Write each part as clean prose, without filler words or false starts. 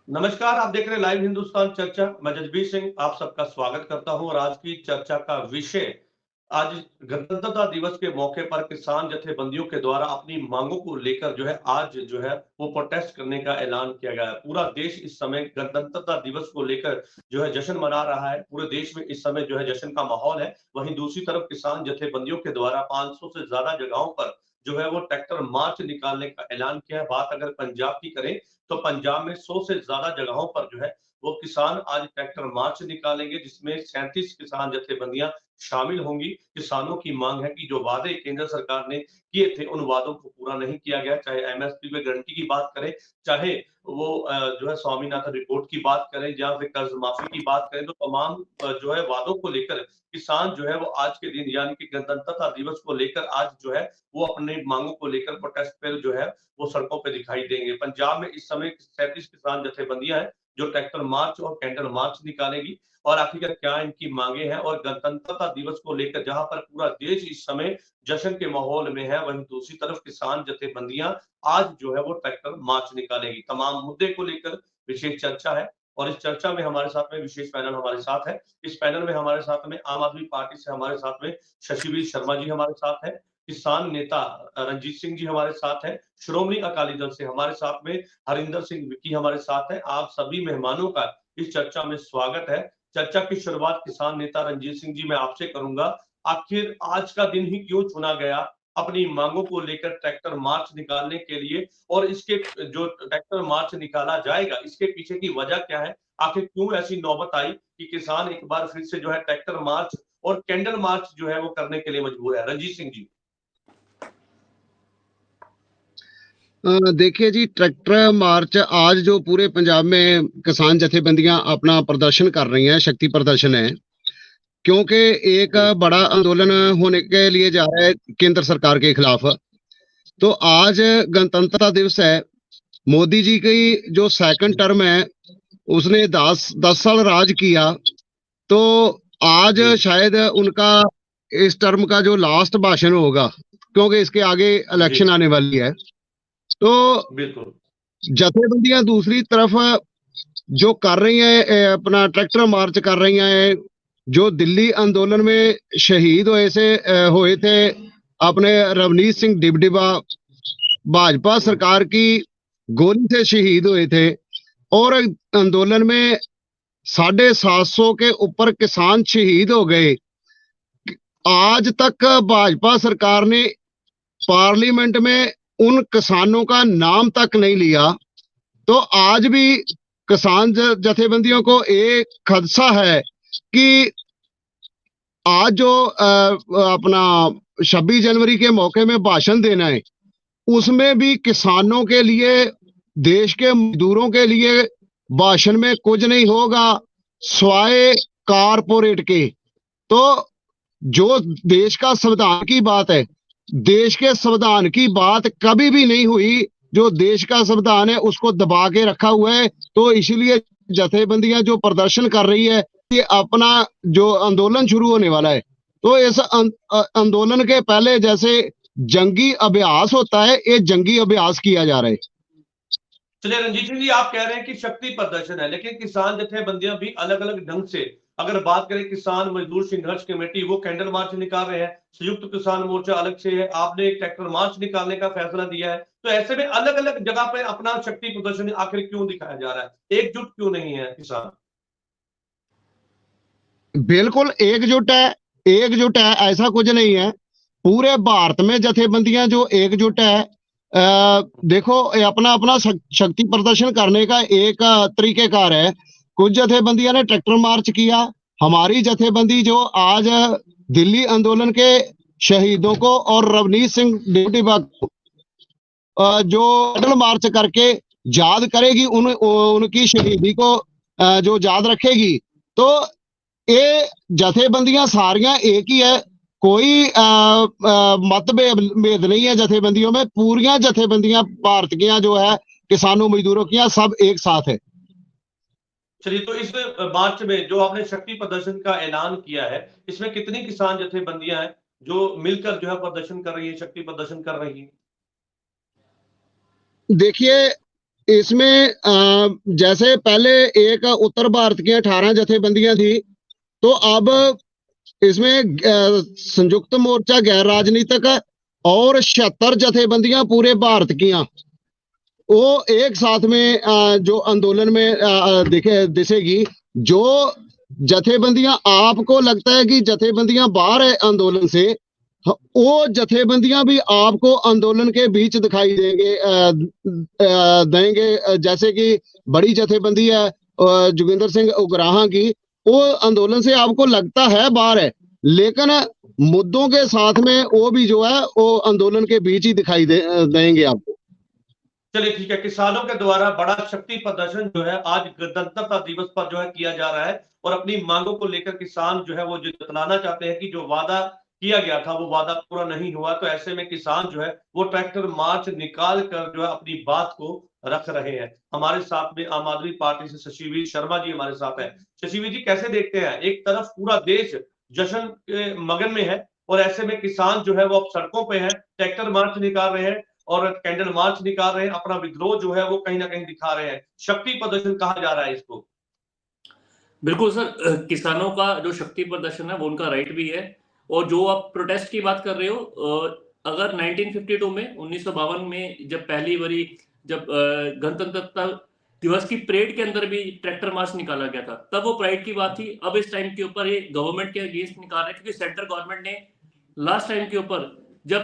नमस्कार, आप देख रहे हैं लाइव हिंदुस्तान चर्चा। मैं जसबीर सिंह आप सबका स्वागत करता हूं और आज की चर्चा का विषय आज गणतंत्रता दिवस के मौके पर किसान जथेबंदियों के द्वारा अपनी मांगों को लेकर आज वो प्रोटेस्ट करने का ऐलान किया गया है। पूरा देश इस समय गणतंत्रता दिवस को लेकर जश्न मना रहा है। पूरे देश में इस समय जश्न का माहौल है। वहीं दूसरी तरफ किसान जथेबंदियों के द्वारा 500 से ज्यादा जगहों पर वो ट्रैक्टर मार्च निकालने का ऐलान किया है। बात अगर पंजाब की करें तो पंजाब में 100 से ज्यादा जगहों पर वो किसान आज ट्रैक्टर मार्च निकालेंगे, जिसमें 37 किसान जथेबंदियां शामिल होंगी। किसानों की मांग है कि जो वादे केंद्र सरकार ने किए थे उन वादों को पूरा नहीं किया गया। चाहे एमएसपी पे गारंटी की बात करें, चाहे वो स्वामीनाथन रिपोर्ट की बात करें या फिर कर्ज माफी की बात करें, तो तमाम वादों को लेकर किसान वो आज के दिन यानी कि गणतंत्रता दिवस को लेकर आज वो अपने मांगों को लेकर प्रोटेस्ट पर वो सड़कों पे दिखाई देंगे। पंजाब में इस समय 37 किसान जथेबंदियां हैं जो ट्रैक्टर मार्च और कैंडल मार्च निकालेगी। और आखिरकार क्या इनकी मांगे हैं और गणतंत्रता दिवस को लेकर जहां पर पूरा देश इस समय जश्न के माहौल में है, वहीं दूसरी तरफ किसान जथेबंदियां आज वो ट्रैक्टर मार्च निकालेगी। तमाम मुद्दे को लेकर विशेष चर्चा है और इस चर्चा में हमारे साथ में विशेष पैनल हमारे साथ है। इस पैनल में हमारे साथ में आम आदमी पार्टी से हमारे साथ में शशिवीर शर्मा जी हमारे साथ है, किसान नेता रंजीत सिंह जी हमारे साथ है, श्रोमणी अकाली दल से हमारे साथ में हरिंदर सिंह विक्की हमारे साथ है। आप सभी मेहमानों का इस चर्चा में स्वागत है। चर्चा की शुरुआत किसान नेता रंजीत सिंह जी मैं आपसे करूंगा। आखिर आज का दिन ही क्यों चुना गया अपनी मांगों को लेकर ट्रैक्टर मार्च निकालने के लिए, और इसके जो ट्रैक्टर मार्च निकाला जाएगा इसके पीछे की वजह क्या है? आखिर क्यों ऐसी नौबत आई कि किसान एक बार फिर से ट्रैक्टर मार्च और कैंडल मार्च वो करने के लिए मजबूर है? रंजीत सिंह जी। देखिए जी, ट्रैक्टर मार्च आज जो पूरे पंजाब में किसान जथेबंदियां अपना प्रदर्शन कर रही हैं, शक्ति प्रदर्शन है, क्योंकि एक बड़ा आंदोलन होने के लिए जा रहा है केंद्र सरकार के खिलाफ। तो आज गणतंत्रता दिवस है। मोदी जी की जो सेकंड टर्म है उसने 10 साल राज किया, तो आज शायद उनका इस टर्म का जो लास्ट भाषण होगा, क्योंकि इसके आगे इलेक्शन आने वाली है। तो बिल्कुल जथेबंदियां दूसरी तरफ जो कर रही हैं, अपना ट्रैक्टर मार्च कर रही हैं। जो दिल्ली आंदोलन में शहीद हुए थे अपने रवनीत सिंह डिबडिबा, भाजपा सरकार की गोली से शहीद हुए थे, और आंदोलन में 750 के ऊपर किसान शहीद हो गए। आज तक भाजपा सरकार ने पार्लियामेंट में उन किसानों का नाम तक नहीं लिया। तो आज भी किसान जथेबंदियों को एक खदशा है कि आज जो अपना 26 जनवरी के मौके में भाषण देना है, उसमें भी किसानों के लिए, देश के मजदूरों के लिए भाषण में कुछ नहीं होगा स्वाय कारपोरेट के। तो जो देश का संविधान की बात है, देश के संविधान की बात कभी भी नहीं हुई। जो देश का संविधान है उसको दबा के रखा हुआ है। तो इसलिए जथेबंदियां जो प्रदर्शन कर रही है, ये अपना जो आंदोलन शुरू होने वाला है, तो इस आंदोलन के पहले जैसे जंगी अभ्यास होता है, ये जंगी अभ्यास किया जा रहा है। चलिए रंजीत सिंह जी, आप कह रहे हैं कि शक्ति प्रदर्शन है, लेकिन किसान जथेबंदियां भी अलग अलग ढंग से, अगर बात करें किसान मजदूर संघर्ष कमेटी वो कैंडल मार्च निकाल रहे हैं, संयुक्त किसान मोर्चा अलग से है, आपने एक ट्रैक्टर मार्च निकालने का फैसला दिया है। तो ऐसे में अलग अलग जगह पे अपना शक्ति प्रदर्शन आखिर क्यों दिखाया जा रहा है? एकजुट क्यों नहीं है किसान? बिल्कुल एकजुट है, एकजुट है, ऐसा कुछ नहीं है। पूरे भारत में जथेबंदियां जो एकजुट है। देखो, ये अपना अपना शक्ति प्रदर्शन करने का एक तरीकेकार है। कुछ जथेबंदियां ने ट्रैक्टर मार्च किया। हमारी जथेबंदी जो आज दिल्ली आंदोलन के शहीदों को और रवनीत सिंह डिबडिबा को जो कैंडल मार्च करके याद करेगी, उनकी शहीदी को जो याद रखेगी। तो ये जथेबंदियां सारियां एक ही है, कोई मतभेद नहीं है जथेबंदियों में। पूरियां जथेबंदियां भारत की जो है किसानों मजदूरों की सब एक साथ है। चलिए, तो इस मार्च में जो आपने शक्ति प्रदर्शन का ऐलान किया है, इसमें कितनी किसान जथेबंदियां हैं जो मिलकर प्रदर्शन कर रही है, शक्ति प्रदर्शन कर रही है? देखिए, इसमें जैसे पहले एक उत्तर भारत की 18 जथेबंदियां थी, तो अब इसमें संयुक्त मोर्चा गैर राजनीतिक और 76 जथेबंदियां पूरे भारत की, वो एक साथ में जो आंदोलन में दिखेगी। जो जथेबंदियां आपको लगता है कि जथेबंदियां बाहर है आंदोलन से, वो जथेबंदियां भी आपको आंदोलन के बीच दिखाई देंगे। जैसे कि बड़ी जथेबंदी है जोगिंदर सिंह उगराहां की, वो आंदोलन से आपको लगता है बाहर है, लेकिन मुद्दों के साथ में वो भी जो है वो आंदोलन के बीच ही दिखाई देंगे आपको। चलिए ठीक है, किसानों के द्वारा बड़ा शक्ति प्रदर्शन जो है आज गणतंत्रता दिवस पर जो है किया जा रहा है और अपनी मांगों को लेकर किसान जो है वो जतलाना चाहते हैं कि जो वादा किया गया था वो वादा पूरा नहीं हुआ। तो ऐसे में किसान जो है वो ट्रैक्टर मार्च निकाल कर जो है अपनी बात को रख रहे हैं। हमारे साथ में आम आदमी पार्टी से शशिवीर शर्मा जी हमारे साथ है। शशिवीर जी, कैसे देखते हैं, एक तरफ पूरा देश जश्न के मगन में है और ऐसे में किसान जो है वो अब सड़कों पे है, ट्रैक्टर मार्च निकाल रहे हैं और कैंडल मार्च निकाल रहे हैं, अपना विद्रोह जो है वो कहीं ना कहीं दिखा रहे हैं। शक्ति प्रदर्शन कहा जा रहा है इसको। बिल्कुल सर, किसानों का जो शक्ति प्रदर्शन है वो उनका राइट भी है। और जो आप प्रोटेस्ट की बात कर रहे हो, अगर 1952 में 1952 में जब पहली बारी जब गणतंत्रता दिवस की परेड के अंदर भी ट्रैक्टर मार्च निकाला गया था, तब वो प्राइड की बात थी। अब इस टाइम के ऊपर ये गवर्नमेंट के अगेंस्ट निकाल रहे हैं, क्योंकि सेंट्रल गवर्नमेंट ने लास्ट टाइम के ऊपर जब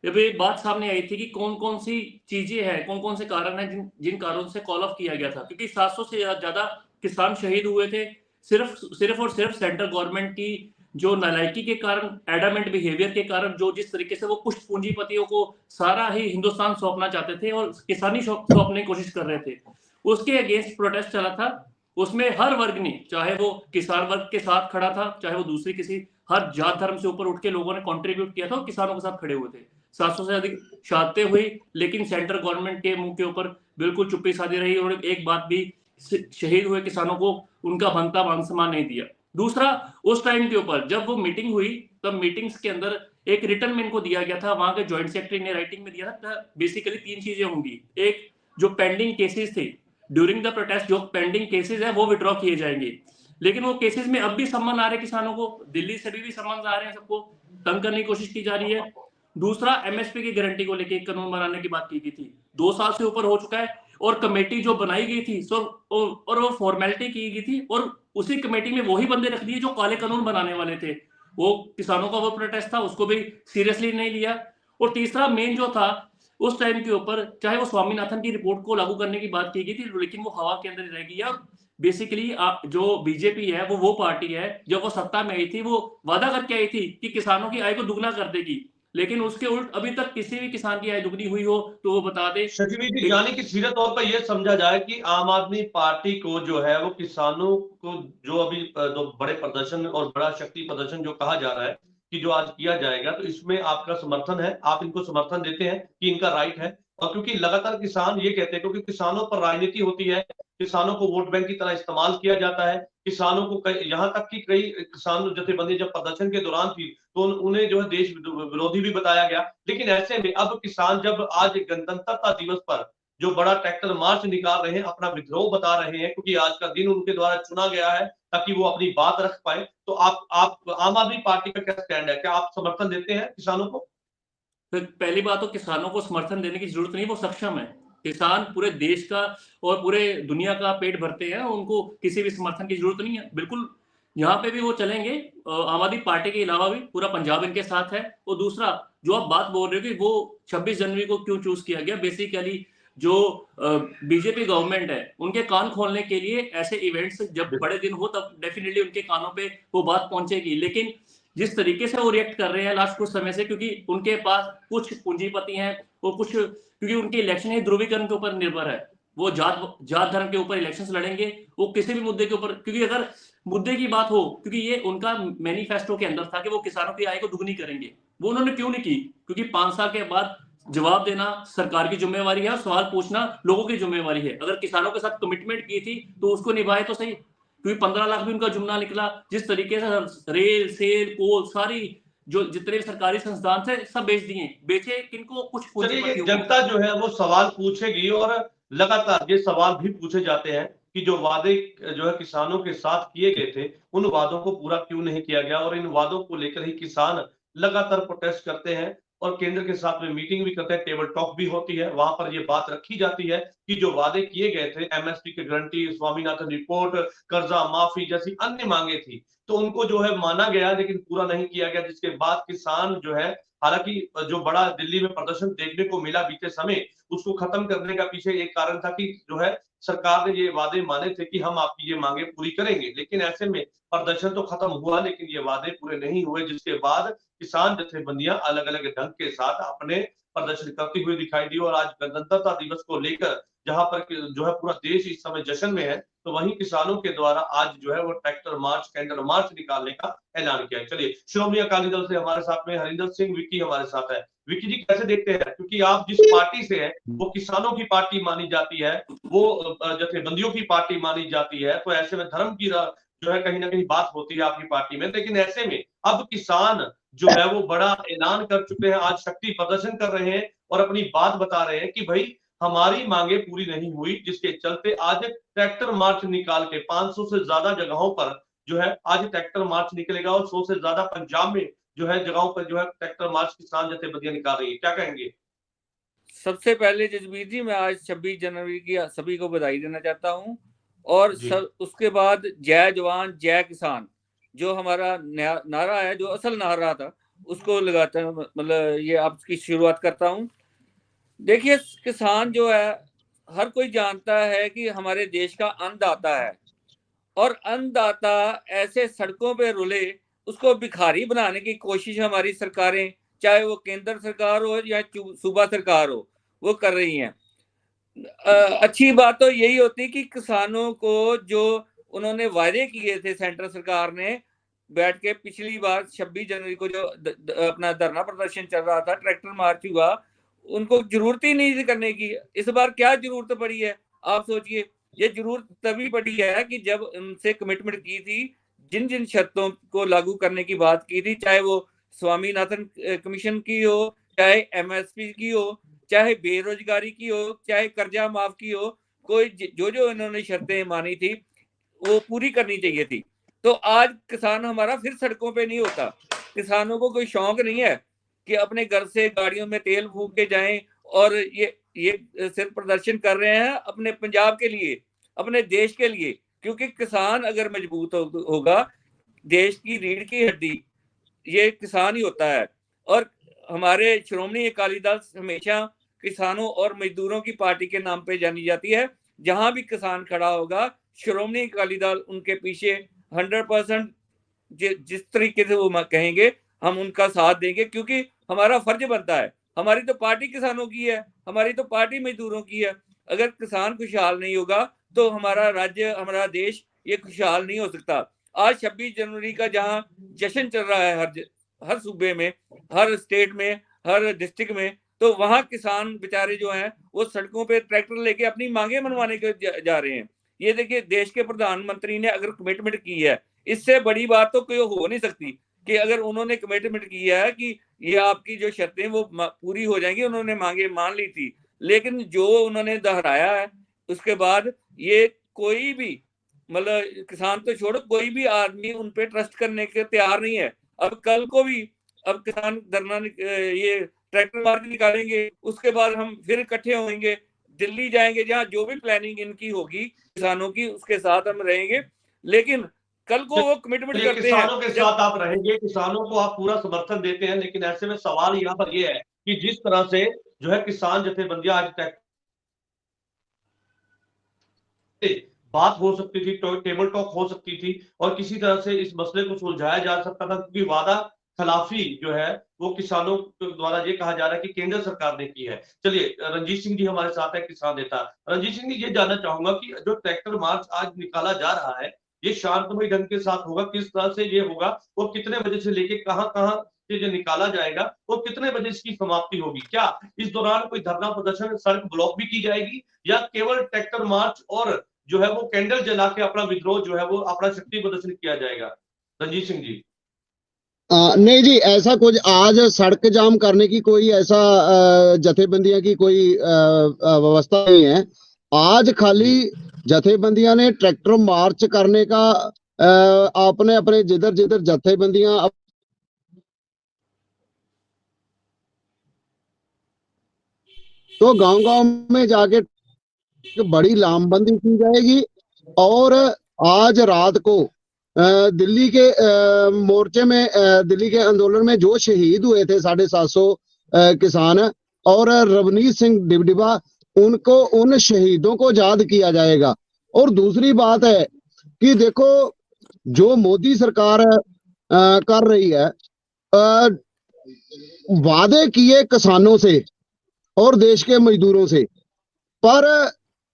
ये बात सामने आई थी कि कौन कौन सी चीजें हैं, कौन कौन से कारण हैं जिन कारणों से कॉल ऑफ किया गया था, क्योंकि 700 से ज्यादा किसान शहीद हुए थे सिर्फ और सिर्फ सेंट्रल गवर्नमेंट की जो नालायकी के कारण, एडामेंट बिहेवियर के कारण, जो जिस तरीके से वो कुछ पूंजीपतियों को सारा ही हिंदुस्तान सौंपना चाहते थे और किसानी सौंपने की कोशिश कर रहे थे, उसके अगेंस्ट प्रोटेस्ट चला था। उसमें हर वर्ग ने, चाहे वो किसान वर्ग के साथ खड़ा था, चाहे वो दूसरी किसी, हर जात धर्म से ऊपर उठ के लोगों ने कंट्रीब्यूट किया था और किसानों के साथ खड़े हुए थे। 700 से अधिक शहादतें हुई, लेकिन सेंट्रल गवर्नमेंट के मुंह के ऊपर बिल्कुल चुप्पी साधी रही और एक बात भी, शहीद हुए किसानों को उनका बनता मान सम्मान नहीं दिया। दूसरा, उस टाइम के ऊपर जब वो मीटिंग हुई, तब मीटिंग्स के अंदर एक रिटर्न में इनको दिया गया था, वहां के ज्वाइंट सेक्रेटरी ने राइटिंग में दिया था। बेसिकली 3 चीजें होंगी। एक, जो पेंडिंग केसेस थे ड्यूरिंग द प्रोटेस्ट, जो पेंडिंग केसेस है वो विड्रॉ किए जाएंगे। लेकिन वो केसेस में अब भी सम्मन आ रहे किसानों को, दिल्ली से भी सम्मन आ रहे हैं, सबको तंग करने की कोशिश की जा रही है। दूसरा, एमएसपी की गारंटी को लेकर एक कानून बनाने की बात की गई थी, 2 साल से ऊपर हो चुका है और कमेटी जो बनाई गई थी और वो फॉर्मेलिटी की गई थी और उसी कमेटी में वही बंदे रख दिए जो काले कानून बनाने वाले थे। वो किसानों का वो प्रोटेस्ट था, उसको भी सीरियसली नहीं लिया। और तीसरा मेन जो था उस टाइम के ऊपर, चाहे वो स्वामीनाथन की रिपोर्ट को लागू करने की बात की गई थी, लेकिन वो हवा के अंदर ही रह गई है। बेसिकली जो बीजेपी है वो पार्टी है, जब वो सत्ता में आई थी वो वादा करके आई थी कि किसानों की आय को दुगना कर देगी, लेकिन उसके उल्ट अभी तक किसी भी किसान की आय दुगनी हुई हो तो वो बता दे। शशिवीर जी, यानी कि सीधे तौर पर यह समझा जाए कि आम आदमी पार्टी को जो है वो किसानों को जो अभी जो बड़े प्रदर्शन और बड़ा शक्ति प्रदर्शन जो कहा जा रहा है कि जो आज किया जाएगा, तो इसमें आपका समर्थन है, आप इनको समर्थन देते हैं कि इनका राइट है। और क्योंकि लगातार किसान ये कहते हैं, क्योंकि किसानों पर राजनीति होती है, किसानों को वोट बैंक की तरह इस्तेमाल किया जाता है, किसानों को यहाँ तक कि कई किसान जथेबंदी जब प्रदर्शन के दौरान थी तो उन्हें जो है देश विरोधी भी बताया गया। लेकिन ऐसे में अब किसान जब आज गणतंत्रता दिवस पर जो बड़ा ट्रैक्टर मार्च निकाल रहे हैं, अपना विद्रोह बता रहे हैं, क्योंकि आज का दिन उनके द्वारा चुना गया है ताकि वो अपनी बात रख पाए, तो आप आम आदमी पार्टी का क्या स्टैंड है, क्या आप समर्थन देते हैं किसानों को? तो पहली बात तो किसानों को समर्थन देने की जरूरत नहीं, वो सक्षम है। किसान पूरे देश का और पूरे दुनिया का पेट भरते हैं, उनको किसी भी समर्थन की जरूरत नहीं है। बिल्कुल यहाँ पे भी वो चलेंगे, आम आदमी पार्टी के अलावा भी पूरा पंजाब इनके साथ है। और दूसरा, जो आप बात बोल रहे हो कि वो 26 जनवरी को क्यों चूज किया गया, बेसिकली जो बीजेपी गवर्नमेंट है उनके कान खोलने के लिए ऐसे इवेंट्स जब बड़े दिन हो तब डेफिनेटली उनके कानों पे वो बात पहुंचेगी। लेकिन जिस तरीके से वो रिएक्ट कर रहे हैं लास्ट कुछ समय से, क्योंकि उनके पास कुछ पूंजीपति हैं, वो कुछ, क्योंकि उनकी इलेक्शन ही ध्रुवीकरण के ऊपर निर्भर है, वो जात धर्म के ऊपर इलेक्शंस लड़ेंगे, वो किसी भी मुद्दे के ऊपर, क्योंकि अगर मुद्दे की बात हो, क्योंकि ये उनका मैनिफेस्टो के अंदर था कि वो किसानों की आय को दुगनी करेंगे, वो उन्होंने क्यों नहीं की? क्योंकि 5 साल के बाद जवाब देना सरकार की जिम्मेवारी है और सवाल पूछना लोगों की जिम्मेवारी है। अगर किसानों के साथ कमिटमेंट की थी तो उसको निभाए तो सही, क्योंकि 15 लाख भी उनका जुमला निकला। जिस तरीके से रेल, सेल, कोल, सारी जो जितने सरकारी संस्थान थे सब बेच दिए, बेचे किनको? कुछ चलिए, जनता जो है वो सवाल पूछेगी और लगातार ये सवाल भी पूछे जाते हैं कि जो वादे जो है किसानों के साथ किए गए थे, उन वादों को पूरा क्यों नहीं किया गया, और इन वादों को लेकर ही किसान लगातार प्रोटेस्ट करते हैं और केंद्र के साथ में मीटिंग भी करते हैं, टेबल टॉक भी होती है। वहां पर ये बात रखी जाती है कि जो वादे किए गए थे, एमएसपी की गारंटी, स्वामीनाथन रिपोर्ट, कर्जा माफी जैसी अन्य मांगे थी, तो उनको जो है माना गया लेकिन पूरा नहीं किया गया, जिसके बाद किसान जो है, हालांकि जो बड़ा दिल्ली में प्रदर्शन देखने को मिला बीते समय, उसको खत्म करने का पीछे एक कारण था कि जो है सरकार ने ये वादे माने थे कि हम आपकी ये मांगे पूरी करेंगे, लेकिन ऐसे में प्रदर्शन तो खत्म हुआ लेकिन ये वादे पूरे नहीं हुए, जिसके बाद किसान जथेबंदियां अलग अलग ढंग के साथ अपने प्रदर्शन करती हुई दिखाई दी। और आज गणतंत्रता दिवस को लेकर जहां पर जो है पूरा देश इस समय जश्न में है, तो वहीं किसानों के द्वारा आज जो है वो ट्रैक्टर मार्च, कैंडल मार्च निकालने का ऐलान किया है। चलिए, श्रोमणी अकाली दल से हमारे साथ में हरिंदर सिंह विक्की हमारे साथ है। विक्की जी, कैसे देखते हैं, क्योंकि आप जिस पार्टी से हैं वो किसानों की पार्टी मानी जाती है, वो जथेबंदियों की पार्टी मानी जाती है, तो ऐसे में धर्म की जो है कहीं ना कहीं बात होती है आपकी पार्टी में, लेकिन ऐसे में अब किसान जो है वो बड़ा ऐलान कर चुके हैं, आज शक्ति प्रदर्शन कर रहे हैं और अपनी बात बता रहे हैं कि भाई हमारी मांगे पूरी नहीं हुई, जिसके चलते आज ट्रैक्टर मार्च निकाल के 500 से ज्यादा जगहों पर जो है आज ट्रैक्टर मार्च निकलेगा और 100 से ज्यादा पंजाब में जो है जगहों पर जो है ट्रैक्टर मार्च किसान जथेबंदियां निकाल रही है। क्या कहेंगे? सबसे पहले जसबीर जी, मैं आज 26 जनवरी की सभी को बधाई देना चाहता हूं, और उसके बाद जय जवान जय किसान जो हमारा नारा है, जो असल नारा था, उसको लगाते हैं, मतलब ये आपकी शुरुआत करता हूं। देखिए, किसान जो है, हर कोई जानता है कि हमारे देश का अन्नदाता है, और अन्नदाता ऐसे सड़कों पे रुले, उसको भिखारी बनाने की कोशिश हमारी सरकारें, चाहे वो केंद्र सरकार हो या सूबा सरकार हो, वो कर रही हैं। अच्छी बात तो यही होती कि किसानों को जो उन्होंने वायदे किए थे सेंट्रल सरकार ने बैठ के, पिछली बार 26 जनवरी को जो अपना धरना प्रदर्शन चल रहा था, ट्रैक्टर मार्च हुआ, उनको जरूरत ही नहीं थी करने की। इस बार क्या जरूरत पड़ी है, आप सोचिए। ये जरूरत तभी पड़ी है कि जब उनसे कमिटमेंट की थी, जिन जिन शर्तों को लागू करने की बात की थी, चाहे वो स्वामीनाथन कमीशन की हो, चाहे एमएसपी की हो, चाहे बेरोजगारी की हो, चाहे कर्जा माफ की हो, कोई जो जो इन्होंने शर्तें मानी थी वो पूरी करनी चाहिए थी। तो आज किसान हमारा फिर सड़कों पे नहीं होता। किसानों को कोई शौक नहीं है कि अपने घर से गाड़ियों में तेल फूक के जाएं, और ये सिर्फ प्रदर्शन कर रहे हैं अपने पंजाब के लिए, अपने देश के लिए, क्योंकि किसान अगर मजबूत होगा, देश की रीढ़ की हड्डी ये किसान ही होता है। और हमारे श्रोमणी अकाली दल हमेशा किसानों और मजदूरों की पार्टी के नाम पे जानी जाती है। जहां भी किसान खड़ा होगा, श्रोमणी अकाली दल उनके पीछे 100% जिस तरीके से वो कहेंगे हम उनका साथ देंगे, क्योंकि हमारा फर्ज बनता है। हमारी तो पार्टी किसानों की है, हमारी तो पार्टी मजदूरों की है। अगर किसान खुशहाल नहीं होगा तो हमारा राज्य, हमारा देश ये खुशहाल नहीं हो सकता। आज 26 जनवरी का जहां जश्न चल रहा है हर सूबे में, हर स्टेट में, हर डिस्ट्रिक्ट में, तो वहां किसान बेचारे जो हैं वो सड़कों पे ट्रैक्टर लेके अपनी मांगे मनवाने के जा रहे हैं। ये देखिए, देश के प्रधानमंत्री ने अगर कमिटमेंट की है, इससे बड़ी बात तो कोई हो नहीं सकती कि अगर उन्होंने कमिटमेंट किया है कि ये आपकी जो शर्तें वो पूरी हो जाएंगी, उन्होंने मांगे मान ली थी, लेकिन जो उन्होंने दोहराया है उसके बाद ये कोई भी, मतलब किसान तो छोड़ो, कोई भी आदमी उन पे ट्रस्ट करने के तैयार नहीं है। अब कल को भी अब किसान धरना ये ट्रैक्टर मार्च निकालेंगे, उसके बाद हम फिर इकट्ठे होंगे, दिल्ली जाएंगे, जहां जो भी प्लानिंग इनकी होगी किसानों की, उसके साथ हम रहेंगे। लेकिन कल को वो कमिटमेंट करते हैं, किसानों के साथ आप रहेंगे, किसानों को आप पूरा समर्थन देते हैं, लेकिन ऐसे में सवाल यहाँ पर ये है कि जिस तरह से जो है किसान जथेबंदियां आज तक बात हो सकती थी, टेबल टॉक हो सकती थी और किसी तरह से इस मसले को सुलझाया जा सकता था, क्योंकि वादा खिलाफी जो है वो किसानों द्वारा ये कहा जा रहा है कि केंद्र सरकार ने की है। चलिए, रंजीत सिंह जी हमारे साथ है, किसान नेता। रंजीत सिंह जी, ये जानना चाहूंगा कि जो ट्रैक्टर मार्च आज निकाला जा रहा है, ये शांतमय ढंग के साथ होगा, किस तरह से ये होगा और कितने बजे से लेके कहां कहां से जो निकाला जाएगा और कितने बजे इसकी समाप्ति होगी? क्या इस दौरान कोई धरना प्रदर्शन, सड़क ब्लॉक भी की जाएगी, या केवल ट्रैक्टर मार्च और जो है वो कैंडल जला के अपना विद्रोह जो है वो अपना शक्ति प्रदर्शन किया जाएगा? रंजीत सिंह जी। नहीं जी, ऐसा कुछ आज सड़क जाम करने की कोई ऐसा जथेबंदियां की कोई व्यवस्था नहीं है। आज खाली जथेबंदियां ने ट्रैक्टर मार्च करने का आपने अपने जिधर जिधर जथेबंदियां तो गांव-गांव में जाके बड़ी लामबंदी की जाएगी और आज रात को दिल्ली के मोर्चे में दिल्ली के आंदोलन में जो शहीद हुए थे 750 किसान और रवनीत सिंह डिबडिबा उनको उन शहीदों को याद किया जाएगा। और दूसरी बात है कि देखो जो मोदी सरकार कर रही है वादे किए किसानों से और देश के मजदूरों से, पर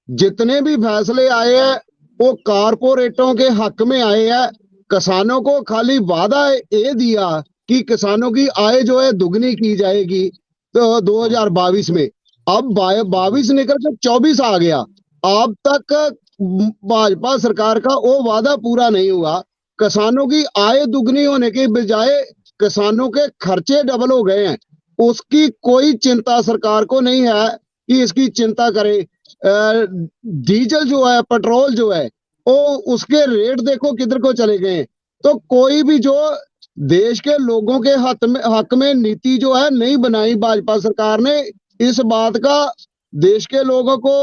जितने भी फैसले आए हैं वो कारपोरेटों के हक में आए हैं। किसानों को खाली वादा ये दिया कि किसानों की आय जो है दुगनी की जाएगी तो 2022 में, अब 22 निकल के 24 आ गया, अब तक भाजपा सरकार का वो वादा पूरा नहीं हुआ। किसानों की आय दुगनी होने के बजाय किसानों के खर्चे डबल हो गए हैं। उसकी कोई चिंता सरकार को नहीं है कि इसकी चिंता करे। डीजल जो है, पेट्रोल जो है, वो उसके रेट देखो किधर को चले गए। तो कोई भी जो देश के लोगों के हक में नीति जो है नहीं बनाई भाजपा सरकार ने, इस बात का देश के लोगों को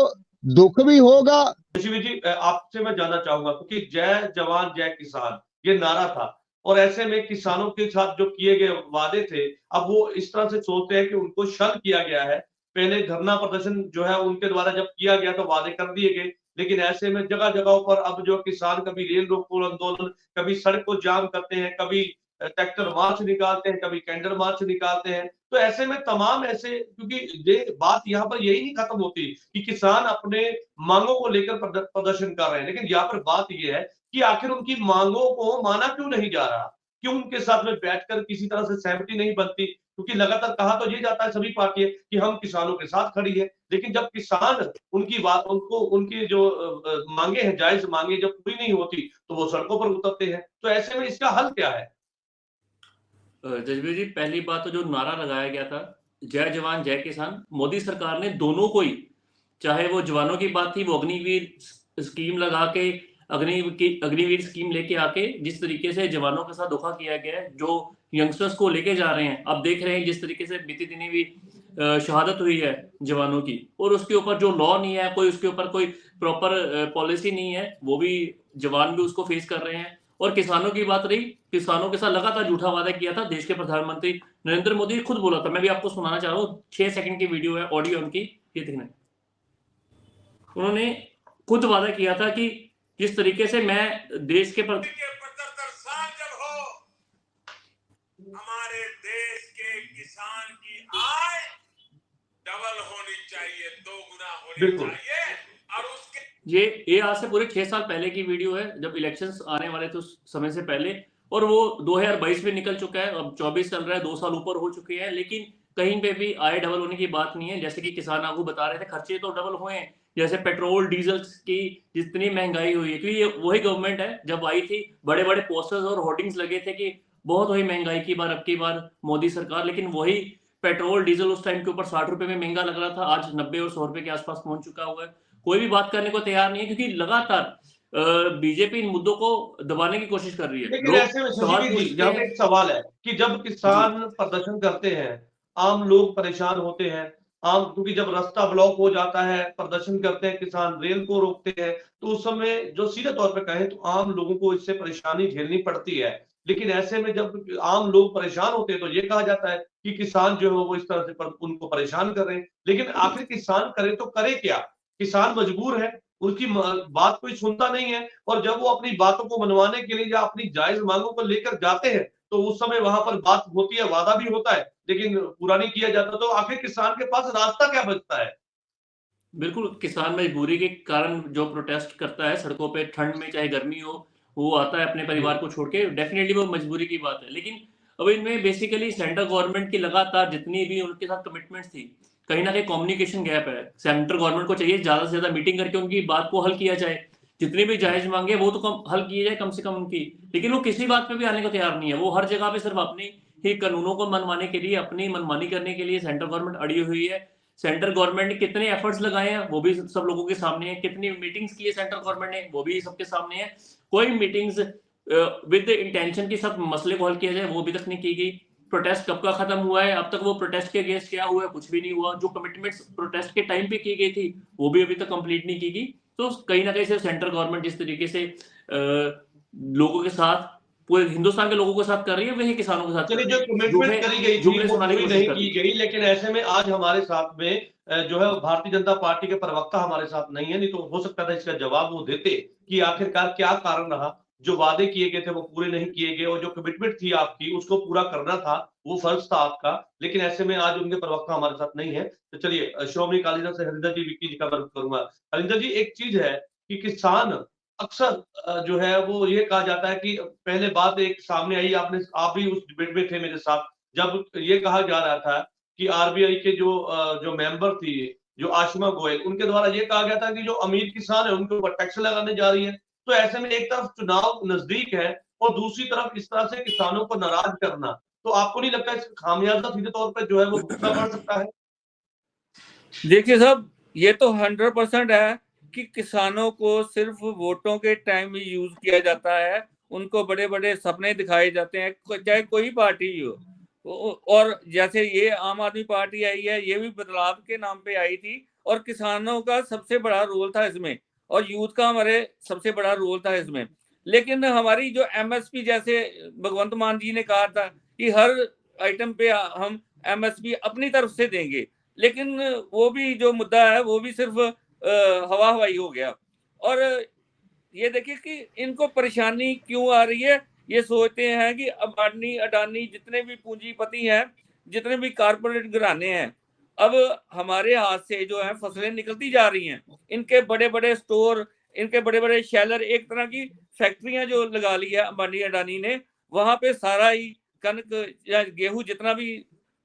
दुख भी होगा। शिव जी, आपसे मैं जानना चाहूंगा क्योंकि जय जवान जय किसान ये नारा था और ऐसे में किसानों के साथ जो किए गए वादे थे, अब वो इस तरह से सोचते हैं कि उनको छल किया गया है। पहले धरना प्रदर्शन जो है उनके द्वारा जब किया गया तो वादे कर दिए गए, लेकिन ऐसे में जगह जगहों पर अब जो किसान कभी रेल रोको आंदोलन, कभी सड़क को जाम करते हैं, कभी ट्रैक्टर मार्च निकालते हैं, कभी कैंडल मार्च निकालते हैं। तो ऐसे में तमाम ऐसे, क्योंकि ये बात यहाँ पर यही नहीं खत्म होती कि किसान अपने मांगों को लेकर प्रदर्शन कर रहे हैं, लेकिन यहाँ पर बात यह है कि आखिर उनकी मांगों को माना क्यों नहीं जा रहा, क्यों उनके साथ में बैठकर किसी तरह से सहमति नहीं बनती। क्योंकि लगातार कहा तो ये जाता है सभी पार्टियां कि हम किसानों के साथ खड़ी है, लेकिन जब किसान उनकी बात उनको उनकी जो मांगे हैं, जायज मांगे जब पूरी नहीं होती तो वो सड़कों पर उतरते हैं। तो ऐसे में इसका हल क्या है? जजबीर जी, पहली बात तो जो नारा लगाया गया था जय जवान जय किसान, मोदी सरकार ने दोनों को ही, चाहे वो जवानों की बात थी, वो अग्निवीर स्कीम लगा के अग्निवीर स्कीम लेके आके जिस तरीके से जवानों के साथ धोखा किया गया है, जो यंगस्टर्स को लेके जा रहे हैं, अब देख रहे हैं जिस तरीके से बीती दिनी भी शहादत हुई है जवानों की, और उसके ऊपर जो लॉ नहीं है, कोई उसके ऊपर कोई प्रॉपर पॉलिसी नहीं है, वो भी जवान भी उसको फेस कर रहे हैं। और किसानों की बात रही, किसानों के साथ लगातार झूठा वादा किया था देश के प्रधानमंत्री नरेंद्र मोदी ने खुद बोला था। मैं भी आपको सुनाना चाह रहा हूँ, 6 सेकंड की वीडियो है, ऑडियो उनकी, ये देखना। उन्होंने खुद वादा किया था कि जिस तरीके से मैं देश के 75 साल जब हो, हमारे देश के किसान की आय डबल होनी चाहिए, 2 गुना होनी चाहिए। और उसके ये आज से पूरे 6 साल पहले की वीडियो है, जब इलेक्शंस आने वाले थे उस समय से पहले, और वो 2022 में निकल चुका है, अब 24 चल रहा है, 2 साल ऊपर हो चुके हैं, लेकिन कहीं पे भी आय डबल होने की बात नहीं है। जैसे कि किसान आपको बता रहे थे, खर्चे तो डबल हुए हैं, जैसे पेट्रोल डीजल की जितनी महंगाई हुई है, क्योंकि ये वही गवर्नमेंट है जब आई थी, बड़े बड़े पोस्टर्स और होर्डिंग्स लगे थे कि बहुत हुई महंगाई की बार, अब की बार मोदी सरकार, लेकिन वही पेट्रोल डीजल उस टाइम के ऊपर 60 रुपए में महंगा लग रहा था, आज 90 और 100 रुपए के आसपास पहुंच चुका हुआ है। कोई भी बात करने को तैयार नहीं है, क्योंकि लगातार बीजेपी इन मुद्दों को दबाने की कोशिश कर रही है। लेकिन ऐसे में यहाँ पे एक सवाल है कि जब किसान प्रदर्शन करते हैं, आम लोग परेशान होते हैं, क्योंकि जब रास्ता ब्लॉक हो जाता है, प्रदर्शन करते हैं किसान, रेल को रोकते हैं, तो उस समय जो सीधे तौर पे कहें तो आम लोगों को इससे परेशानी झेलनी पड़ती है। लेकिन ऐसे में जब आम लोग परेशान होते हैं तो ये कहा जाता है कि किसान जो है वो इस तरह से उनको परेशान कर रहे हैं। लेकिन आखिर किसान करे तो करे क्या? किसान मजबूर है, उसकी बात कोई सुनता नहीं है, और जब वो अपनी बातों को मनवाने के लिए या अपनी जायज मांगों को लेकर जाते हैं तो उस समय वहां पर बात होती है, वादा भी होता है, लेकिन पूरा नहीं किया जाता। तो आखिर किसान के पास रास्ता क्या बचता है? बिल्कुल, किसान मजबूरी के कारण जो प्रोटेस्ट करता है सड़कों पे, ठंड में चाहे गर्मी हो, वो आता है अपने परिवार को छोड़ के, डेफिनेटली वो मजबूरी की बात है। लेकिन अब इनमें बेसिकली सेंट्रल गवर्नमेंट की लगातार जितनी भी उनके साथ कमिटमेंट्स थी, कहीं ना कहीं कम्युनिकेशन गैप है। सेंट्रल गवर्नमेंट को चाहिए ज्यादा से ज्यादा मीटिंग करके उनकी बात को हल किया जाए, जितनी भी जायज मांगे वो तो हल किए जाए कम से कम उनकी, लेकिन वो किसी बात पे भी आने को तैयार नहीं है। वो हर जगह पे सिर्फ अपनी ही कानूनों को मनवाने के लिए, अपनी मनमानी करने के लिए सेंट्रल गवर्नमेंट अड़ी हुई है। सेंट्रल गवर्नमेंट ने कितने एफर्ट्स लगाए हैं वो भी सब लोगों के सामने है, कितनी मीटिंग्स की है सेंट्रल गवर्नमेंट ने वो भी सबके सामने है। कोई मीटिंग्स विद द इंटेंशन के साथ मसले को हल किया जाए वो भी तक नहीं की गई। प्रोटेस्ट कब का खत्म हुआ है, अब तक वो प्रोटेस्ट के अगेंस्ट क्या हुआ है, कुछ भी नहीं हुआ। जो कमिटमेंट्स प्रोटेस्ट के टाइम पे की गई थी वो भी अभी तक कंप्लीट नहीं की गई। तो कहीं ना कहीं से सेंट्रल गवर्नमेंट जिस तरीके से लोगों के साथ, पूरे हिंदुस्तान के लोगों के साथ कर रही है, वही किसानों के साथ कर चलिए, रही जो है। कमिटमेंट करी गई थी जुमले वो सुनाने की पूरी कोशिश नहीं कर की रही है। गई, लेकिन ऐसे में आज हमारे साथ में जो है भारतीय जनता पार्टी के प्रवक्ता हमारे साथ नहीं है, नहीं तो हो सकता था इसका जवाब वो देते कि आखिरकार क्या कारण रहा, जो वादे किए गए थे वो पूरे नहीं किए गए, और जो कमिटमेंट थी आपकी उसको पूरा करना था, वो फर्ज था आपका। लेकिन ऐसे में आज उनके प्रवक्ता हमारे साथ नहीं है। तो चलिए, श्रोमणी अकाली दल से हरिंदर जी, विक्की जी का बात करूंगा। हरिंदर जी, एक चीज है कि किसान अक्सर जो है वो ये कहा जाता है कि पहले बात एक सामने आई, आप भी उस डिबेट में थे मेरे साथ, जब ये कहा जा रहा था कि आरबीआई के जो मेंबर थी, जो आशिमा गोयल, उनके द्वारा ये कहा गया था कि जो अमीर किसान है उनके ऊपर टैक्स लगाने जा रही है। तो ऐसे में एक तरफ चुनाव नजदीक है और दूसरी तरफ इस तरह से किसानों को नाराज करना, तो आपको नहीं लगता इसका खामियाजा सीधे तौर पर जो है वो भुगतना पड़ सकता है? देखिए साहब, ये तो 100% है कि किसानों को सिर्फ वोटों के टाइम ही यूज किया जाता है, उनको बड़े बड़े सपने दिखाए जाते हैं, चाहे कोई पार्टी हो। और जैसे ये आम आदमी पार्टी आई है, ये भी बदलाव के नाम पे आई थी, और किसानों का सबसे बड़ा रोल था इसमें, और यूथ का हमारे सबसे बड़ा रोल था इसमें। लेकिन हमारी जो एमएसपी, जैसे भगवंत मान जी ने कहा था कि हर आइटम पे हम एमएसपी अपनी तरफ से देंगे, लेकिन वो भी जो मुद्दा है वो भी सिर्फ हवा हवाई हो गया। और ये देखिए कि इनको परेशानी क्यों आ रही है। ये सोचते हैं कि अंबानी अडानी जितने भी पूंजीपति हैं, जितने भी कारपोरेट घराने हैं, अब हमारे हाथ से जो है फसलें निकलती जा रही हैं। इनके बड़े बड़े स्टोर, इनके बड़े बड़े शेलर, एक तरह की फैक्ट्रियां जो लगा ली है अंबानी अडानी ने, वहां पे सारा ही कनक या गेहूं जितना भी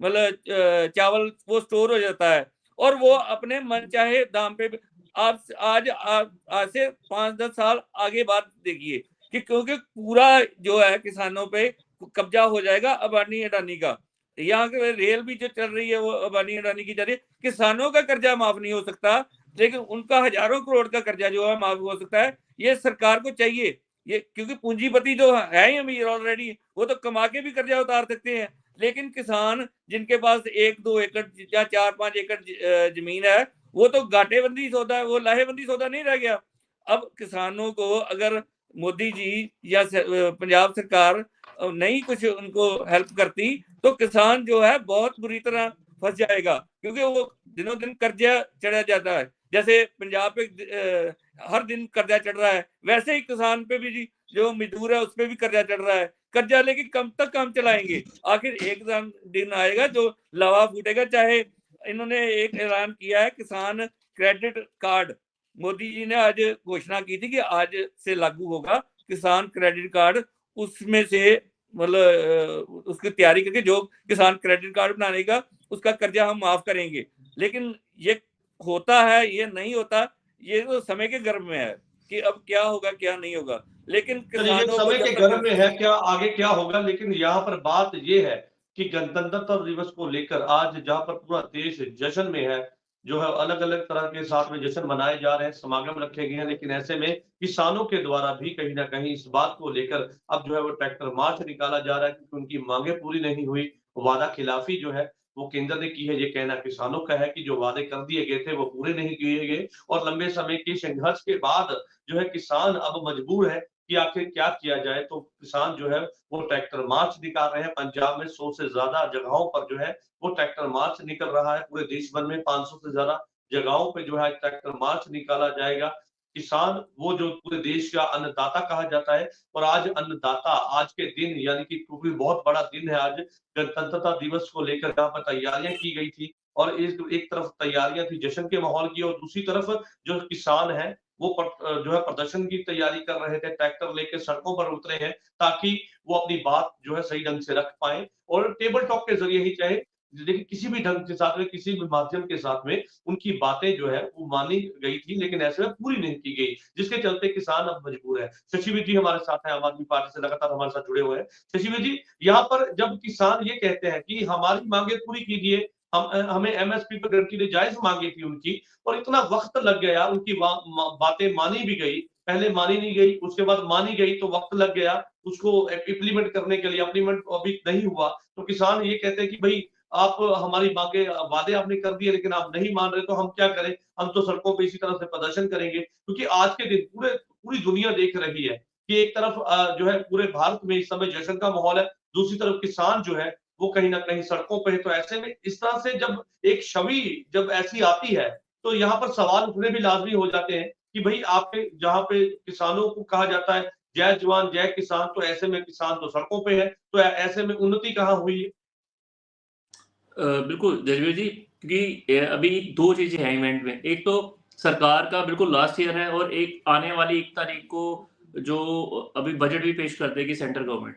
मतलब चावल वो स्टोर हो जाता है, और वो अपने मन चाहे दाम पे आप आज से 5-10 साल आगे बात देखिए कि क्योंकि पूरा जो है किसानों पे कब्जा हो जाएगा अबानी अडानी का। यहाँ के रेल भी जो चल रही है वो अबानी अडानी की जा रही है। किसानों का कर्जा माफ नहीं हो सकता, लेकिन उनका हजारों करोड़ का कर्जा जो है माफ हो सकता है। ये सरकार को चाहिए, ये क्योंकि पूंजीपति जो है ही अमीर ऑलरेडी, वो तो कमा के भी कर्जा उतार सकते हैं। लेकिन किसान जिनके पास 1-2 एकड़ या 4-5 एकड़ जमीन है, वो तो घाटेबंदी सौदा है, वो लाहेबंदी सौदा नहीं रह गया। अब किसानों को अगर मोदी जी या पंजाब सरकार नहीं कुछ उनको हेल्प करती, तो किसान जो है बहुत बुरी तरह फंस जाएगा, क्योंकि वो दिनों दिन कर्जा चढ़ा जाता है। जैसे पंजाब पे हर दिन कर्जा चढ़ रहा है, वैसे ही किसान पे भी जो मजदूर है उस पर भी कर्जा चढ़ रहा है। कर्जा लेके कब तक काम चलाएंगे? आखिर एक दिन आएगा जो लावा फूटेगा। चाहे इन्होंने एक ऐलान किया है किसान क्रेडिट कार्ड, मोदी जी ने आज घोषणा की थी कि आज से लागू होगा किसान क्रेडिट कार्ड। उसमें से मतलब उसकी तैयारी करके जो किसान क्रेडिट कार्ड बनाने का, उसका कर्जा हम माफ करेंगे। लेकिन ये होता है, ये नहीं होता, ये तो समय के गर्भ में है कि अब क्या होगा क्या नहीं होगा। लेकिन किसानों समय के गर्भ में है, क्या आगे क्या होगा। लेकिन यहाँ पर बात ये है कि गणतंत्रता दिवस को लेकर आज जहाँ पर पूरा देश जश्न में है, जो है अलग अलग तरह के साथ में जश्न मनाए जा रहे हैं, समागम रखे गए हैं, लेकिन ऐसे में किसानों के द्वारा भी कहीं ना कहीं इस बात को लेकर अब जो है वो ट्रैक्टर मार्च निकाला जा रहा है, क्योंकि उनकी मांगे पूरी नहीं हुई। वादा खिलाफी जो है वो केंद्र ने की है, ये कहना किसानों का है कि जो वादे कर दिए गए थे वो पूरे नहीं किए गए, और लंबे समय के संघर्ष के बाद जो है किसान अब मजबूर है कि आखिर क्या किया जाए। तो किसान जो है वो ट्रैक्टर मार्च निकाल रहे हैं। पंजाब में 100 से ज्यादा जगहों पर जो है वो ट्रैक्टर मार्च निकल रहा है। पूरे देश भर में 500 से ज्यादा जगहों पे जो है ट्रैक्टर मार्च निकाला जाएगा। किसान वो जो पूरे देश का अन्नदाता कहा जाता है, और आज अन्नदाता आज के दिन यानी कि क्योंकि बहुत बड़ा दिन है आज गणतंत्रता दिवस को लेकर, जहाँ पर तैयारियां की गई थी, और एक तरफ तैयारियां थी जश्न के माहौल की, और दूसरी तरफ जो किसान है वो जो है प्रदर्शन की तैयारी कर रहे थे, ट्रैक्टर लेकर सड़कों पर उतरे हैं ताकि वो अपनी बात जो है सही ढंग से रख पाए, और टेबल टॉक के जरिए ही चाहे देखिए किसी भी ढंग के साथ में, किसी भी माध्यम के साथ में उनकी बातें जो है वो मानी गई थी, लेकिन ऐसे में पूरी नहीं की गई, जिसके चलते किसान अब मजबूर है। शशिवीर जी हमारे साथ हैं, आम आदमी पार्टी से लगातार हमारे साथ जुड़े हुए हैं। शशिवीर जी, यहाँ पर जब किसान ये कहते हैं कि हमारी मांगे पूरी कीजिए, हमें एमएसपी पर गारंटी जायज मांगी थी उनकी, और इतना वक्त लग गया, उनकी बातें मानी भी गई, पहले मानी नहीं गई, उसके बाद मानी गई तो वक्त लग गया उसको इम्प्लीमेंट करने के लिए। इम्प्लीमेंट अभी नहीं हुआ तो किसान ये कहते हैं कि भाई आप हमारी मांगे, वादे आपने कर दिए लेकिन आप नहीं मान रहे, तो हम क्या करें, हम तो सड़कों पे इसी तरह से प्रदर्शन करेंगे। क्योंकि आज के दिन पूरी दुनिया देख रही है कि एक तरफ जो है पूरे भारत में इस समय जश्न का माहौल है, दूसरी तरफ किसान जो है वो कहीं ना कहीं सड़कों पे है। तो ऐसे में इस तरह से जब एक छवि जब ऐसी आती है तो यहाँ पर सवाल उठने भी लाजमी हो जाते हैं कि भाई आपके जहाँ पे किसानों को कहा जाता है जय जवान जय किसान, तो ऐसे में किसान तो सड़कों पे है, तो ऐसे में उन्नति कहाँ हुई है? बिल्कुल जजवीर जी, क्योंकि अभी दो चीजें हैं इवेंट में। एक तो सरकार का बिल्कुल लास्ट ईयर है, और एक आने वाली 1 तारीख को जो अभी बजट भी पेश कर देगी सेंट्रल गवर्नमेंट।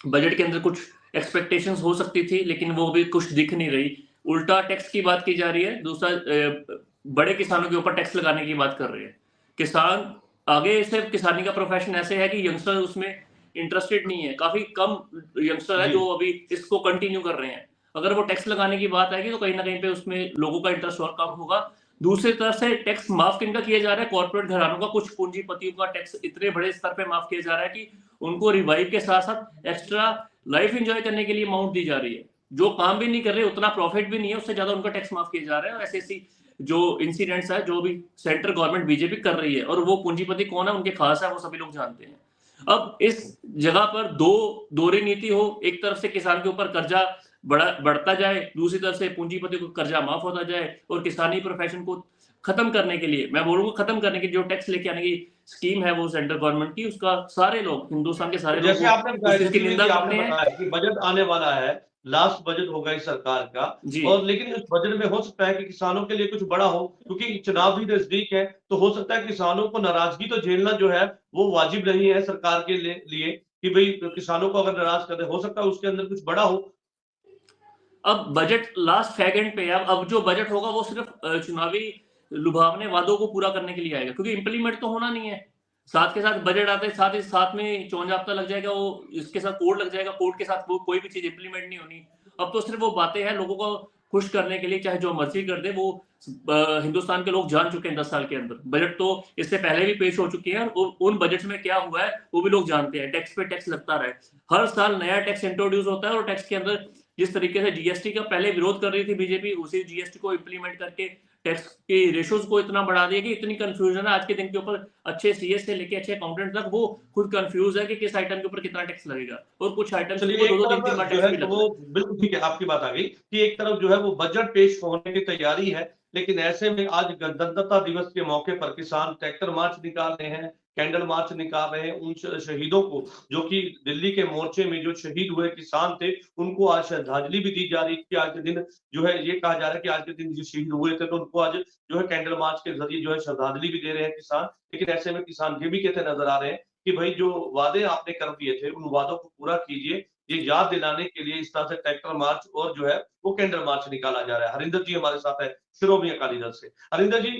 बजट के अंदर कुछ एक्सपेक्टेशंस हो सकती थी लेकिन वो भी कुछ दिख नहीं रही। उल्टा टैक्स की बात की जा रही है, दूसरा बड़े किसानों के ऊपर टैक्स लगाने की बात कर रहे हैं। किसान आगे से, किसानी का प्रोफेशन ऐसे है कि यंगस्टर उसमें इंटरेस्टेड नहीं है, काफी कम यंगस्टर है जो अभी इसको कंटिन्यू कर रहे हैं। अगर वो टैक्स लगाने की बात आएगी तो कहीं ना कहीं पे उसमें लोगों का इंटरेस्ट और कम होगा। दूसरी तरफ से टैक्स माफ किनका किया जा रहा है, कॉर्पोरेट घरानों का, कुछ पूंजीपतियों का टैक्स इतने बड़े स्तर पे माफ किया जा रहा है कि उनको रिवाइव के साथ साथ एक्स्ट्रा लाइफ एंजॉय करने के लिए अमाउंट दी जा रही है। जो काम भी नहीं कर रहे, उतना प्रॉफिट भी नहीं है, उससे ज्यादा उनका टैक्स माफ किया जा रहा है। और ऐसी जो इंसिडेंट्स है जो भी सेंट्रल गवर्नमेंट बीजेपी कर रही है, और वो पूंजीपति कौन है, उनके खास है, वो सभी लोग जानते हैं। अब इस जगह पर दोहरी नीति हो, एक तरफ से किसान के ऊपर कर्जा बढ़ता जाए, दूसरी तरफ से पूंजीपति को कर्जा माफ होता जाए, और किसानी प्रोफेशन को खत्म करने के लिए, मैं बोलूंगा खत्म करने की जो टैक्स लेके आने की स्कीम है वो सेंट्रल गवर्नमेंट की, उसका सारे लोग, हिंदुस्तान के सारे लोग जैसे आपने बताया उसकी निंदा करते हैं कि बजट आने वाला है, लास्ट बजट होगा इस सरकार का, और लेकिन उस बजट में हो सकता है कि किसानों के लिए कुछ बड़ा हो, क्योंकि चुनाव भी नजदीक है, तो हो सकता है किसानों को नाराजगी तो झेलना जो है वो वाजिब नहीं है सरकार के लिए कि भाई किसानों को अगर नाराज कर दे, हो सकता है उसके अंदर कुछ बड़ा हो। अब बजट लास्ट सेकंड पे है, अब जो बजट होगा वो सिर्फ चुनावी लुभावने वादों को पूरा करने के लिए आएगा, क्योंकि इंप्लीमेंट तो होना नहीं है। साथ के साथ बजट आते साथ में चौन जाप्ता लग जाएगा, वो इसके साथ कोड लग जाएगा, कोड के साथ वो कोई भी चीज इंप्लीमेंट नहीं होनी। अब तो सिर्फ वो बातें हैं लोगों को खुश करने के लिए, चाहे जो मर्जी कर दे। वो हिंदुस्तान के लोग जान चुके हैं 10 साल के अंदर। बजट तो इससे पहले भी पेश हो चुकी है, और उन बजट में क्या हुआ है वो भी लोग जानते हैं। टैक्स पे टैक्स लगता रहे, हर साल नया टैक्स इंट्रोड्यूस होता है, और टैक्स के अंदर जिस तरीके से जीएसटी का पहले विरोध कर रही थी बीजेपी, उसी जीएसटी को इंप्लीमेंट करके टैक्स के रेशोज को इतना बढ़ा दिया कि इतनी कंफ्यूजन है आज के दिन के ऊपर। अच्छे सीएस से लेके अच्छे अकाउंटेंट तक वो खुद कंफ्यूज है कि किस आइटम के ऊपर कितना टैक्स लगेगा, और कुछ आइटम्स के ऊपर 2-3 बार टैक्स भी लगता है। बिल्कुल ठीक है, आपकी बात आ गई कि एक तरफ जो है वो बजट पेश होने की तैयारी है, लेकिन ऐसे में आज गणतंत्रता दिवस के मौके पर किसान ट्रैक्टर मार्च निकाल रहे हैं, कैंडल मार्च निकाल रहे हैं। उन शहीदों को, जो कि दिल्ली के मोर्चे में जो शहीद हुए किसान थे, उनको आज श्रद्धांजलि भी दी जा रही है कि आज के दिन जो है ये कहा जा रहा है कि आज के दिन जो शहीद हुए थे तो उनको आज जो है कैंडल मार्च के जरिए जो है श्रद्धांजलि भी दे रहे हैं किसान। लेकिन ऐसे में किसान ये भी कहते नजर आ रहे हैं कि भाई जो वादे आपने कर दिए थे उन वादों को पूरा कीजिए। ये याद दिलाने के लिए इस तरह से ट्रैक्टर मार्च और जो है वो कैंडल मार्च निकाला जा रहा है। हरिंदर जी हमारे साथ है शिरोमणि अकाली दल से। हरिंदर जी,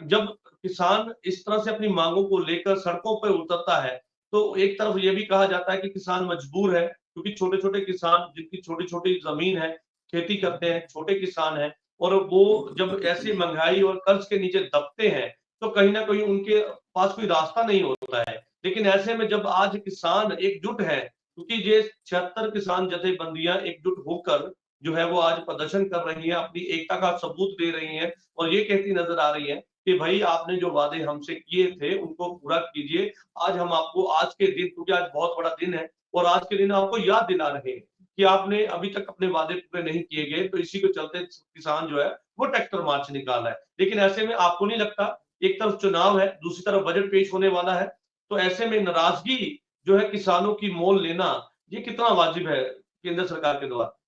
जब किसान इस तरह से अपनी मांगों को लेकर सड़कों पर उतरता है, तो एक तरफ ये भी कहा जाता है कि किसान मजबूर है, क्योंकि छोटे छोटे किसान जिनकी छोटी छोटी जमीन है, खेती करते हैं, छोटे किसान हैं, और वो जब ऐसी महंगाई और कर्ज के नीचे दबते हैं तो कहीं ना कहीं उनके पास कोई रास्ता नहीं होता है। लेकिन ऐसे में जब आज किसान एकजुट है, क्योंकि ये 76 किसान जथेबंदियां एकजुट होकर जो है वो आज प्रदर्शन कर रही हैं, अपनी एकता का सबूत दे रही हैं, और ये कहती नजर आ रही है कि भाई आपने जो वादे हमसे किए थे उनको पूरा कीजिए। आज हम आपको आज के दिन, क्योंकि आज बहुत बड़ा दिन है, और आज के दिन आपको याद दिला रहे हैं कि आपने अभी तक अपने वादे पूरे नहीं किए गए, तो इसी के चलते किसान जो है वो ट्रैक्टर मार्च निकाला है। लेकिन ऐसे में आपको नहीं लगता, एक तरफ चुनाव है, दूसरी तरफ बजट पेश होने वाला है, तो ऐसे में नाराजगी जो है किसानों की मोल लेना, ये कितना वाजिब है केंद्र सरकार के द्वारा?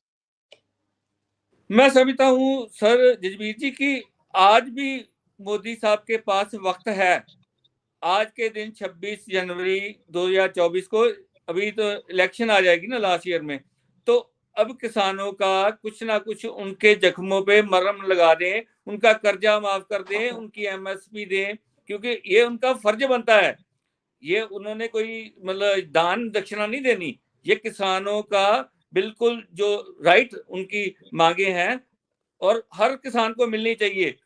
मैं समझता हूं सर जजबीर जी की आज भी मोदी साहब के पास वक्त है। आज के दिन 26 जनवरी 2024 को, अभी तो इलेक्शन आ जाएगी ना लास्ट ईयर में, तो अब किसानों का कुछ ना कुछ उनके जख्मों पे मरहम लगा दें, उनका कर्जा माफ कर दें, उनकी एमएसपी दें, क्योंकि ये उनका फर्ज बनता है। ये उन्होंने कोई मतलब दान दक्षिणा नहीं देनी, ये किसानों का बिल्कुल जो राइट उनकी मांगे हैं और हर किसान को मिलनी चाहिए।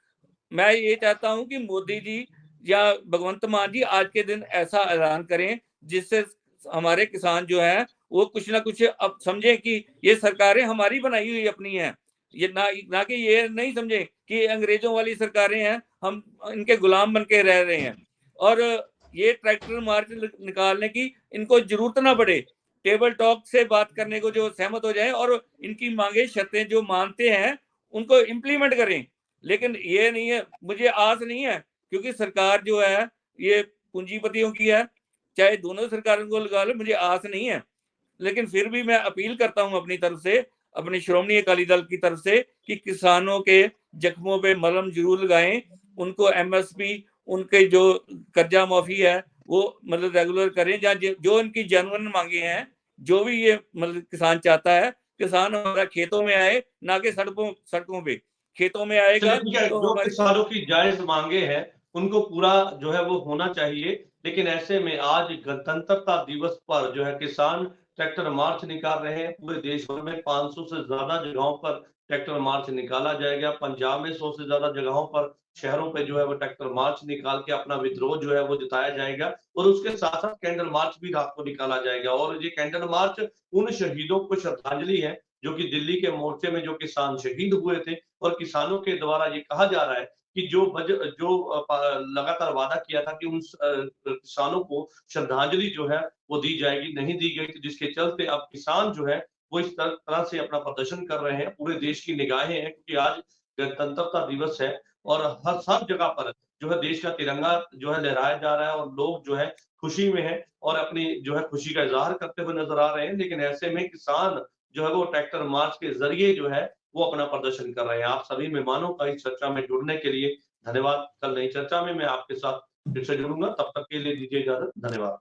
मैं ये चाहता हूं कि मोदी जी या भगवंत मान जी आज के दिन ऐसा ऐलान करें जिससे हमारे किसान जो है वो कुछ ना कुछ अब समझे कि ये सरकारें हमारी बनाई हुई अपनी हैं, ये ना कि ये नहीं समझे कि अंग्रेजों वाली सरकारें हैं, हम इनके गुलाम बन के रह रहे हैं। और ये ट्रैक्टर मार्च निकालने की इनको जरूरत ना पड़े, टेबल टॉक से बात करने को जो सहमत हो जाए और इनकी मांगे शर्तें जो मानते हैं उनको इम्प्लीमेंट करें। लेकिन ये नहीं है, मुझे आस नहीं है, क्योंकि सरकार जो है ये पूंजीपतियों की है, चाहे दोनों सरकारों को लगा लो, मुझे आस नहीं है। लेकिन फिर भी मैं अपील करता हूं अपनी तरफ से, अपनी श्रोमणी अकाली दल की तरफ से, कि किसानों के जख्मों पे मलहम जरूर लगाएं, उनको एमएसपी, उनके जो कर्जा माफी है वो मतलब रेगुलर करें, या जो इनकी जेन्युइन मांगे हैं, जो भी ये मतलब किसान चाहता है, किसान हमारा खेतों में आए, ना कि सड़कों पे। खेतों में आएगा चलिए ठीक है, तो जो हमारी किसानों की जायज मांगे हैं उनको पूरा जो है वो होना चाहिए। लेकिन ऐसे में आज गणतंत्रता दिवस पर जो है किसान ट्रैक्टर मार्च निकाल रहे हैं। पूरे देश भर में 500 से ज्यादा जगहों पर ट्रैक्टर मार्च निकाला जाएगा। पंजाब में 100 से ज्यादा जगहों पर, शहरों पे जो है वो ट्रैक्टर मार्च निकाल के अपना विद्रोह जो है वो जताया जाएगा। और उसके साथ साथ कैंडल मार्च भी रात को निकाला जाएगा। और ये कैंडल मार्च उन शहीदों को श्रद्धांजलि है जो कि दिल्ली के मोर्चे में जो किसान शहीद हुए थे। और किसानों के द्वारा ये कहा जा रहा है कि जो लगातार वादा किया था कि उन किसानों को श्रद्धांजलि जो है वो दी जाएगी, नहीं दी गई थी, जिसके चलते अब किसान जो है वो इस तरह से अपना प्रदर्शन कर रहे हैं। पूरे देश की निगाहें हैं क्योंकि आज गणतंत्रता दिवस है और हर सब जगह पर जो है देश का तिरंगा जो है लहराया जा रहा है और लोग जो है खुशी में है और अपनी जो है खुशी का इजहार करते हुए नजर आ रहे हैं। लेकिन ऐसे में किसान जो है वो ट्रैक्टर मार्च के जरिए जो है वो अपना प्रदर्शन कर रहे हैं। आप सभी मेहमानों का इस चर्चा में जुड़ने के लिए धन्यवाद। कल नई चर्चा में मैं आपके साथ फिर से जुड़ूंगा, तब तक के लिए दीजिए इजाजत। धन्यवाद।